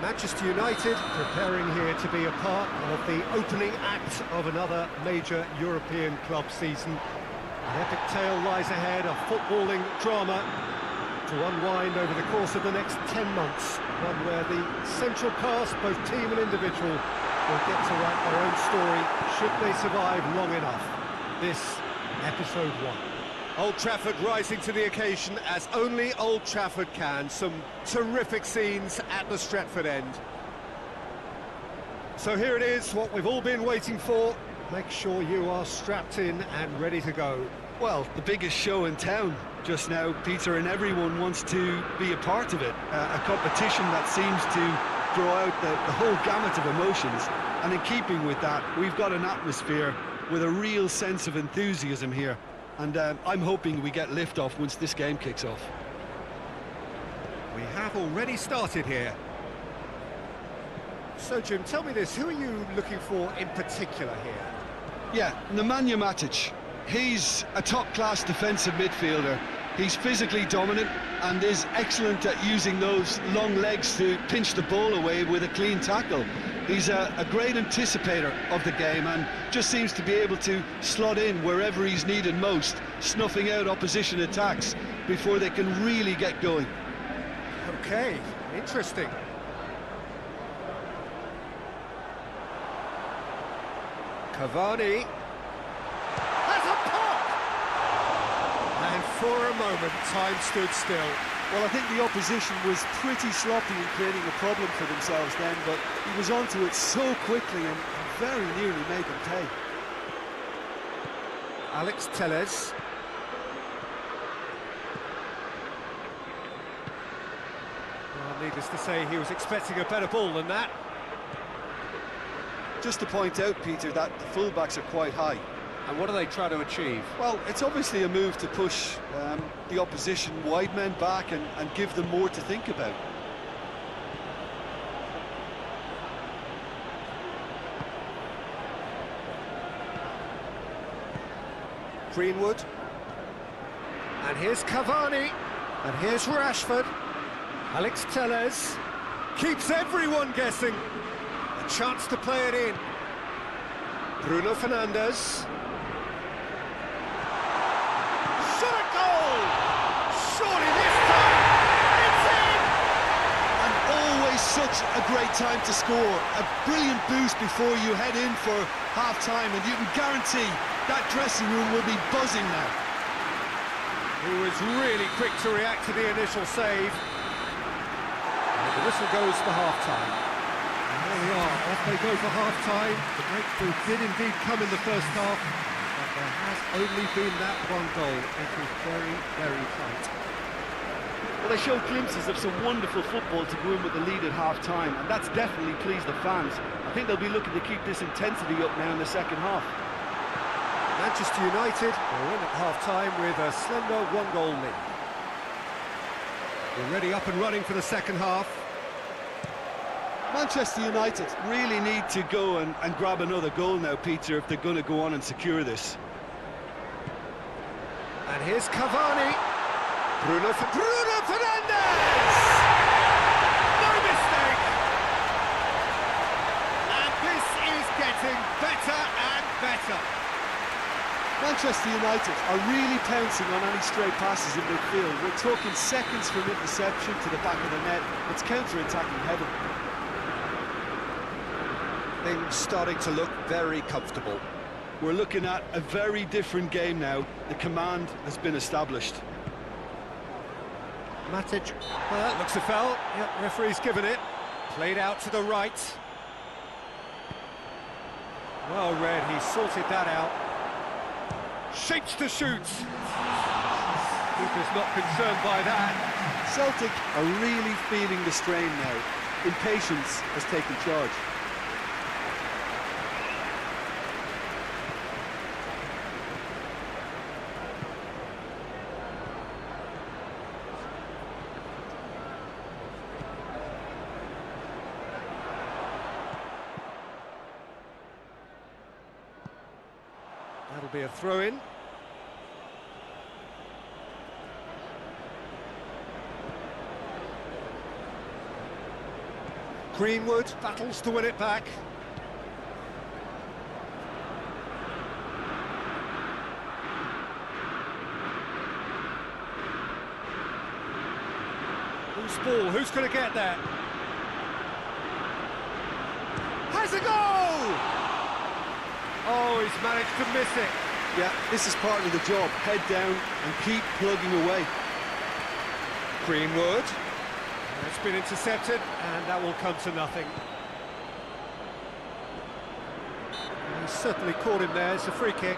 Manchester United preparing here to be a part of the opening act of another major European club season. An epic tale lies ahead, a footballing drama to unwind over the course of the next 10 months. One where the central cast, both team and individual, will get to write their own story should they survive long enough. This, episode 1. Old Trafford rising to the occasion as only Old Trafford can. Some terrific scenes at the Stretford end. So here it is, what we've all been waiting for. Make sure you are strapped in and ready to go. Well, the biggest show in town just now, Peter, and everyone wants to be a part of it. A competition that seems to draw out the whole gamut of emotions. And in keeping with that, we've got an atmosphere with a real sense of enthusiasm here. And I'm hoping we get lift-off once this game kicks off. We have already started here. So, Jim, tell me this, who are you looking for in particular here? Yeah, Nemanja Matic. He's a top-class defensive midfielder. He's physically dominant and is excellent at using those long legs to pinch the ball away with a clean tackle. He's a great anticipator of the game and just seems to be able to slot in wherever he's needed most, snuffing out opposition attacks before they can really get going. Okay, interesting. Cavani has a pop! And for a moment, time stood still. Well, I think the opposition was pretty sloppy in creating a problem for themselves then, but he was onto it so quickly and very nearly made them pay. Alex Telles. Well, needless to say, he was expecting a better ball than that. Just to point out, Peter, that the fullbacks are quite high. And what are they trying to achieve? Well, it's obviously a move to push the opposition wide men back and give them more to think about. Greenwood. And here's Cavani. And here's Rashford. Alex Telles. Keeps everyone guessing. A chance to play it in. Bruno Fernandes. Shot a goal! Surely this time, it's in! And always such a great time to score. A brilliant boost before you head in for half-time, and you can guarantee that dressing room will be buzzing now. He was really quick to react to the initial save. And the whistle goes for half-time. There we are, off they go for half-time. The breakthrough did indeed come in the first half, but there has only been that one goal. It was very, very tight. Well, they showed glimpses of some wonderful football to go in with the lead at half-time, and that's definitely pleased the fans. I think they'll be looking to keep this intensity up now in the second half. Manchester United are in at half-time with a slender one-goal lead. We're ready up and running for the second half. Manchester United Really need to go and grab another goal now, Peter, if they're going to go on and secure this. And here's Cavani. Bruno Fernandes! No mistake! And this is getting better and better. Manchester United are really pouncing on any stray passes in midfield. We're talking seconds from interception to the back of the net. It's counter-attacking heaven. Things starting to look very comfortable. We're looking at a very different game now. The command has been established. Matic, well, looks a foul. Yep, referee's given it. Played out to the right. Well read, he sorted that out. Shapes to shoot. Keeper's not concerned by that. Celtic are really feeling the strain now. Impatience has taken charge. That'll be a throw-in. Greenwood battles to win it back. Who's ball? Who's going to get there? Has a goal! Oh, he's managed to miss it. Yeah, this is part of the job. Head down and keep plugging away. Greenwood. It's been intercepted, and that will come to nothing. He's certainly caught him there. It's a free kick.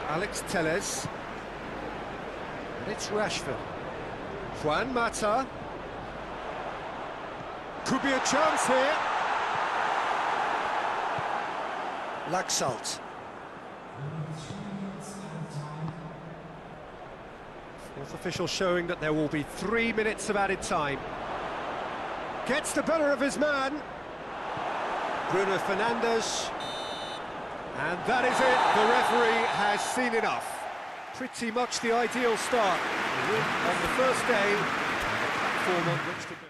Alex Telles, and it's Rashford. Juan Mata. Could be a chance here. Laxalt. Fourth official showing that there will be 3 minutes of added time. Gets the better of his man. Bruno Fernandes. And that is it, the referee has seen enough. Pretty much the ideal start. A win on the first day, and a platform on which to build.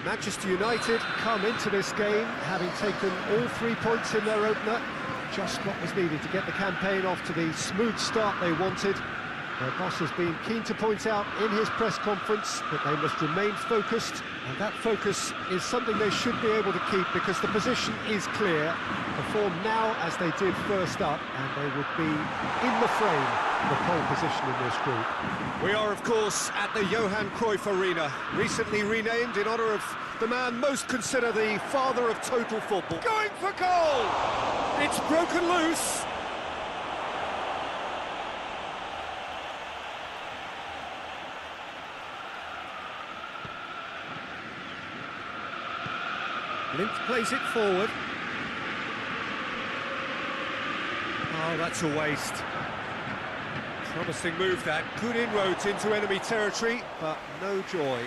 Manchester United come into this game having taken all 3 points in their opener. Just what was needed to get the campaign off to the smooth start they wanted. Their boss has been keen to point out in his press conference that they must remain focused, and that focus is something they should be able to keep because the position is clear. Perform now as they did first up, and they would be in the frame for the pole position in this group. We are, of course, at the Johan Cruyff Arena, recently renamed in honour of the man most considered the father of total football. Going for goal! It's broken loose. Linth plays it forward. Oh, that's a waste. Promising move that. Good inroads into enemy territory, but no joy.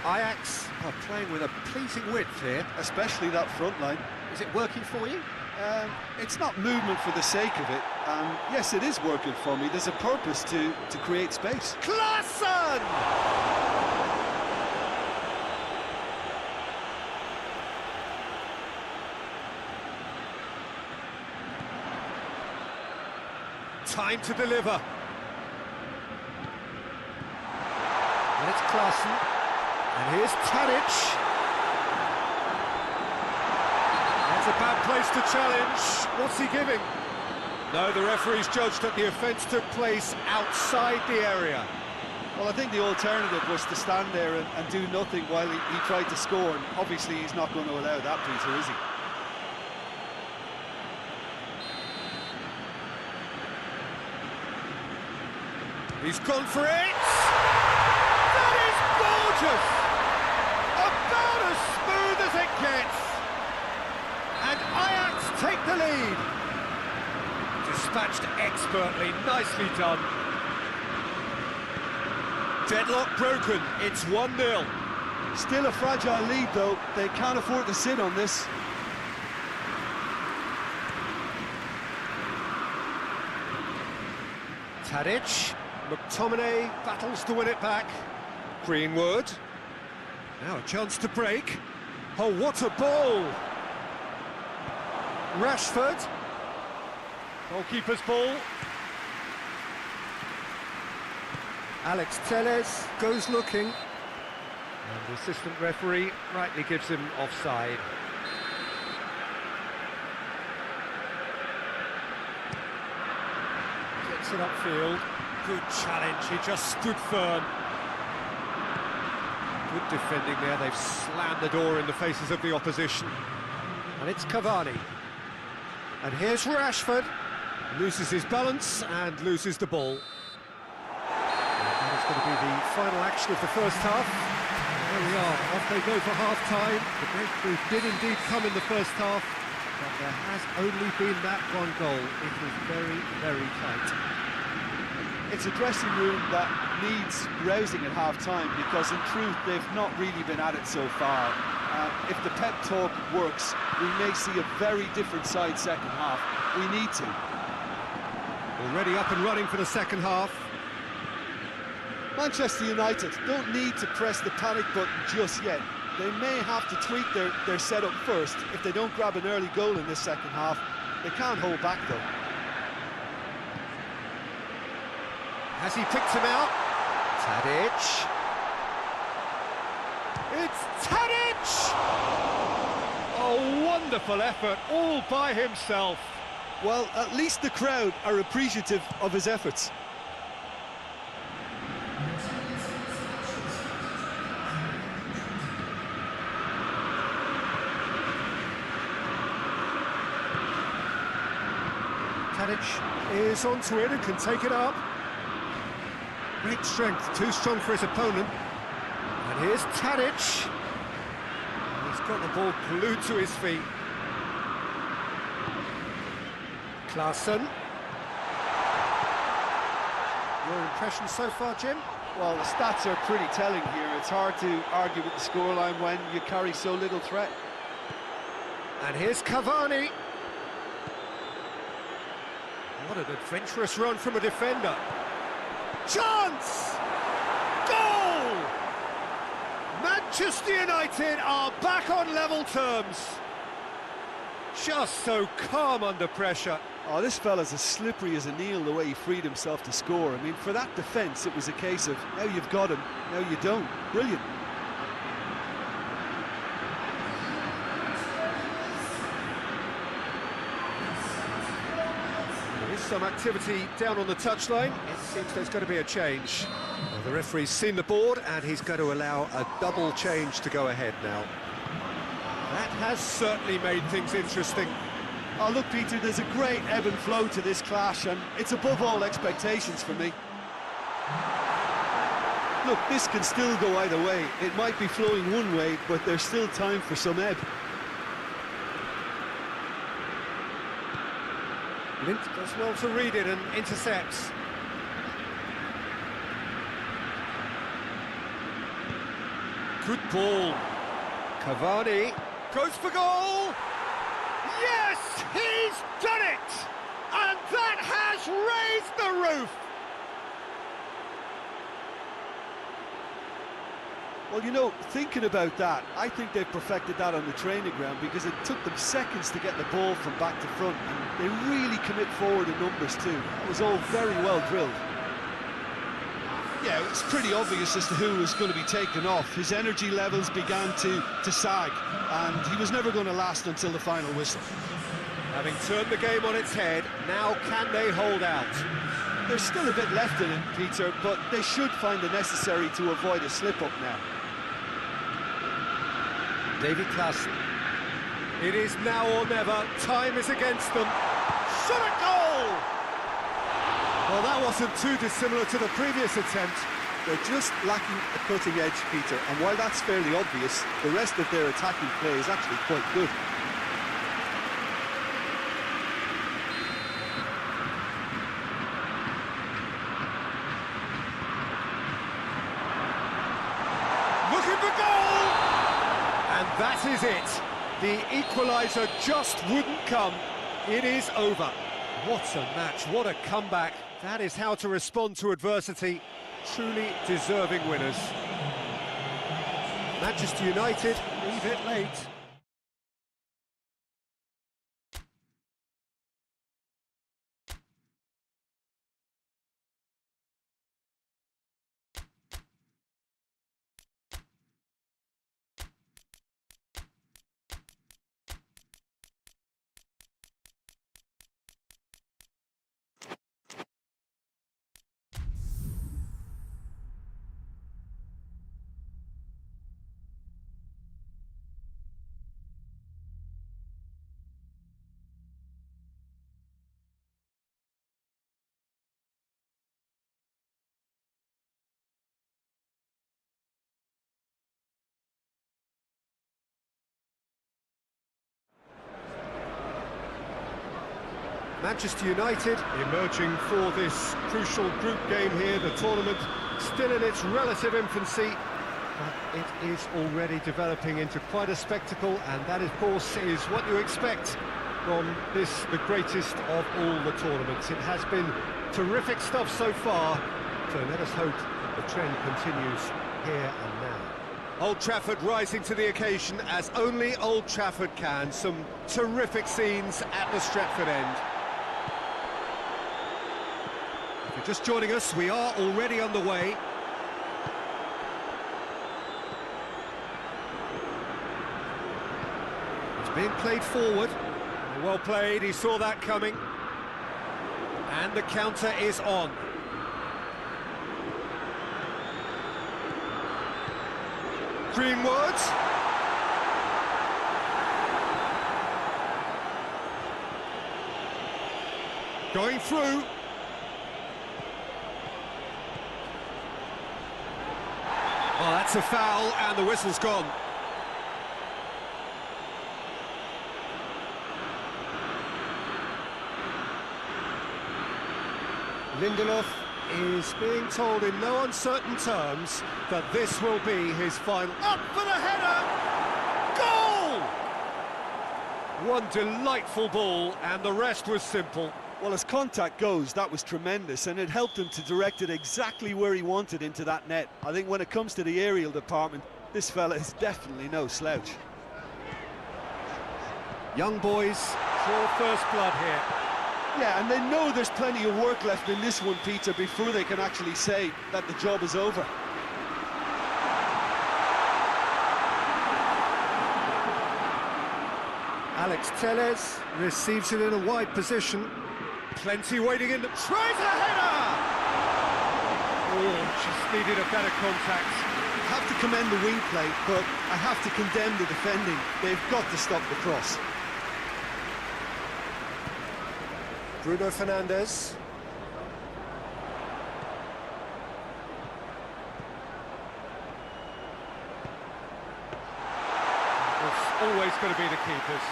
Ajax are playing with a pleasing width here. Especially that front line. Is it working for you? It's not movement for the sake of it. Yes, it is working for me. There's a purpose to create space. Klaassen! Time to deliver. And it's Klaassen. And here's Tadic. That's a bad place to challenge. What's he giving? No, the referee's judged that the offence took place outside the area. Well, I think the alternative was to stand there and do nothing while he tried to score. And obviously, he's not going to allow that, Peter, is he? He's gone for it! That is gorgeous! About as smooth as it gets! And Ajax take the lead. Dispatched expertly, nicely done. Deadlock broken, it's 1-0. Still a fragile lead, though. They can't afford to sit on this. Tadic. McTominay battles to win it back. Greenwood. Now a chance to break. Oh, what a ball! Rashford. Goalkeeper's ball. Alex Telles goes looking. And the assistant referee rightly gives him offside. Gets it upfield. Good challenge, he just stood firm. Good defending there, they've slammed the door in the faces of the opposition. And it's Cavani. And here's Rashford. Loses his balance and loses the ball. And that is going to be the final action of the first half. There we are, off they go for half-time. The breakthrough did indeed come in the first half, but there has only been that one goal. It was very, very tight. It's a dressing room that needs rousing at half-time because, in truth, they've not really been at it so far. If the pep talk works, we may see a very different side second half. We need to. Already up and running for the second half. Manchester United don't need to press the panic button just yet. They may have to tweak their setup first. If they don't grab an early goal in this second half, they can't hold back though. Has he picked him out? Tadic. It's Tadic! A wonderful effort, all by himself. Well, at least the crowd are appreciative of his efforts. Tadic is onto it and can take it up. Great strength, too strong for his opponent. And here's Tadic. He's got the ball glued to his feet. Klaassen. Your impression so far, Jim? Well, the stats are pretty telling here. It's hard to argue with the scoreline when you carry so little threat. And here's Cavani. What an adventurous run from a defender. Chance! Goal! Manchester United are back on level terms. Just so calm under pressure. Oh, this fella's as slippery as a Neil, the way he freed himself to score. I mean, for that defence, it was a case of, now you've got him, now you don't. Brilliant. There is some activity down on the touchline. It seems there's going to be a change. Well, the referee's seen the board and he's going to allow a double change to go ahead now. That has certainly made things interesting. Oh, look, Peter, there's a great ebb and flow to this clash, and it's above all expectations for me. Look, this can still go either way. It might be flowing one way, but there's still time for some ebb. Lint does well to read it and intercepts. Good ball. Cavani goes for goal! Yes, he's done it! And that has raised the roof! Well, you know, thinking about that, I think they've perfected that on the training ground because it took them seconds to get the ball from back to front, and they really commit forward in numbers too. That was all very well drilled. Yeah, it's pretty obvious as to who was going to be taken off. His energy levels began to sag, and he was never going to last until the final whistle. Having turned the game on its head, now can they hold out? There's still a bit left in it, Peter, but they should find the necessary to avoid a slip-up now. David Klaassen. It is now or never. Time is against them. Shot a goal! Well, that wasn't too dissimilar to the previous attempt. They're just lacking a cutting edge, Peter, and while that's fairly obvious, the rest of their attacking play is actually quite good. Looking for goal! And that is it. The equaliser just wouldn't come. It is over. What a match, what a comeback. That is how to respond to adversity. Truly deserving winners. Manchester United leave it late. Manchester United emerging for this crucial group game here. The tournament still in its relative infancy, but it is already developing into quite a spectacle, and that, of course, is what you expect from this, the greatest of all the tournaments. It has been terrific stuff so far, so let us hope the trend continues here and now. Old Trafford rising to the occasion as only Old Trafford can. Some terrific scenes at the Stretford end. If you're just joining us, we are already underway. It's being played forward. Well played, he saw that coming. And the counter is on. Greenwood. Going through. Oh, that's a foul, and the whistle's gone. Lindelof is being told in no uncertain terms that this will be his final. Up for the header! Goal! One delightful ball, and the rest was simple. Well, as contact goes, that was tremendous, and it helped him to direct it exactly where he wanted into that net. I think when it comes to the aerial department, this fella is definitely no slouch. Young boys draw first blood here. Yeah, and they know there's plenty of work left in this one, Peter, before they can actually say that the job is over. Alex Telles receives it in a wide position. Plenty waiting in the... Tries a header! Oh, just needed a better contact. I have to commend the wing play, but I have to condemn the defending. They've got to stop the cross. Bruno Fernandes. It's always going to be the keepers.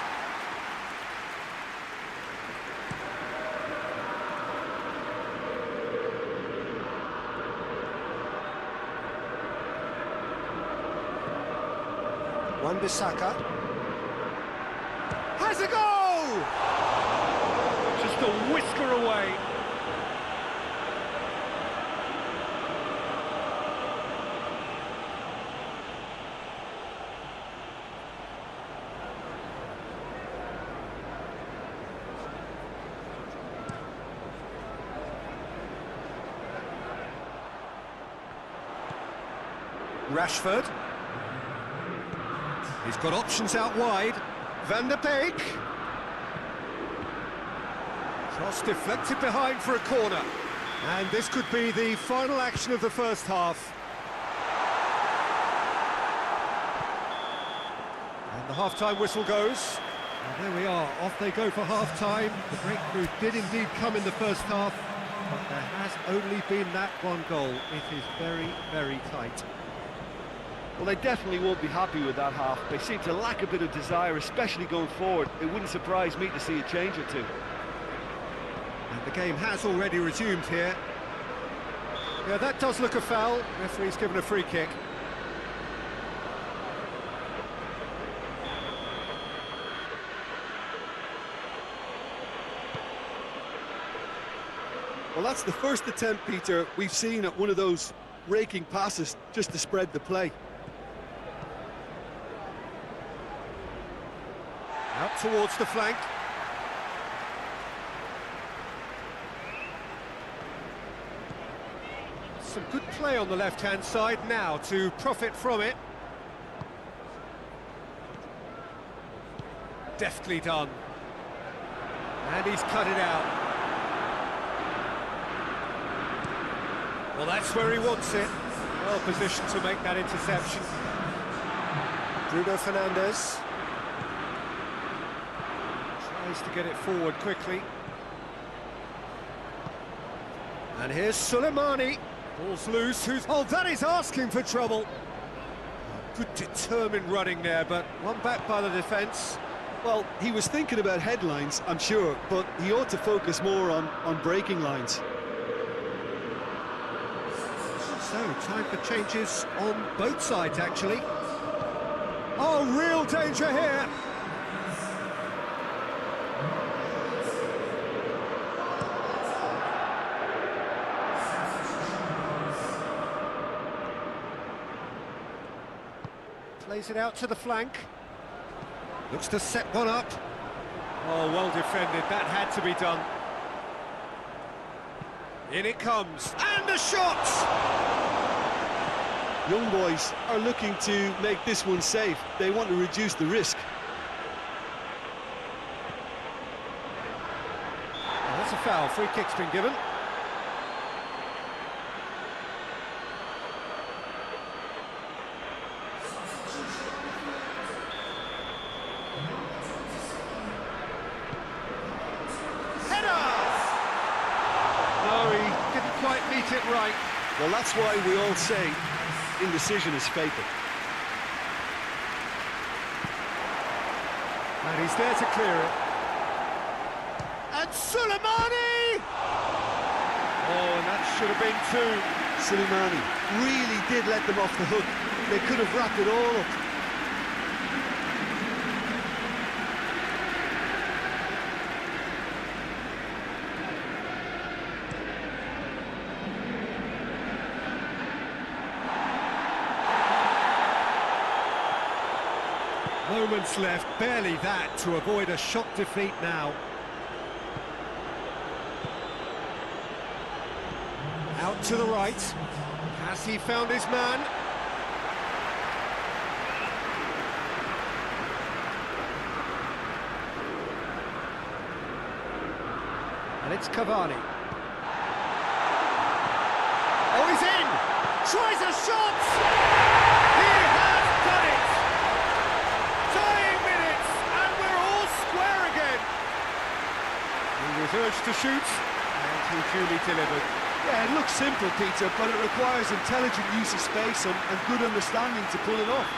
Wan-Bissaka has a goal! Just a whisker away. Rashford. He's got options out wide. Van der Beek. Cross deflected behind for a corner. And this could be the final action of the first half. And the half-time whistle goes. And there we are, off they go for half-time. The breakthrough did indeed come in the first half, but there has only been that one goal. It is very, very tight. Well, they definitely won't be happy with that half. They seem to lack a bit of desire, especially going forward. It wouldn't surprise me to see a change or two. And the game has already resumed here. Yeah, that does look a foul. Referee's given a free kick. Well, that's the first attempt, Peter, we've seen at one of those raking passes just to spread the play. Out towards the flank. Some good play on the left-hand side now to profit from it. Deftly done. And he's cut it out. Well, that's where he wants it. Well positioned to make that interception. Bruno Fernandes. Tries to get it forward quickly. And here's Soleimani. Ball's loose. Oh, that is asking for trouble. Good determined running there, but one back by the defence. Well, he was thinking about headlines, I'm sure, but he ought to focus more on breaking lines. So, time for changes on both sides, actually. Oh, real danger here. Plays it out to the flank. Looks to set one up. Oh, well defended. That had to be done. In it comes. And the shot! Young boys are looking to make this one safe. They want to reduce the risk. Oh, that's a foul. Free kick's been given. Quite meet it right. Well, that's why we all say indecision is fatal. And he's there to clear it. And Soleimani! Oh, and that should have been two. Soleimani really did let them off the hook. They could have wrapped it all up. Moments left, barely that, to avoid a shot defeat now. Out to the right. Has he found his man? And it's Cavani. Oh, he's in! Tries a shot! He has done it! Tying minutes, and we're all square again. He was urged to shoot, and he duly delivered. Yeah, it looks simple, Peter, but it requires intelligent use of space and good understanding to pull it off.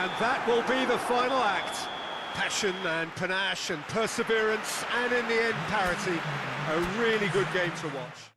And that will be the final act. Passion and panache and perseverance, and in the end, parity. A really good game to watch.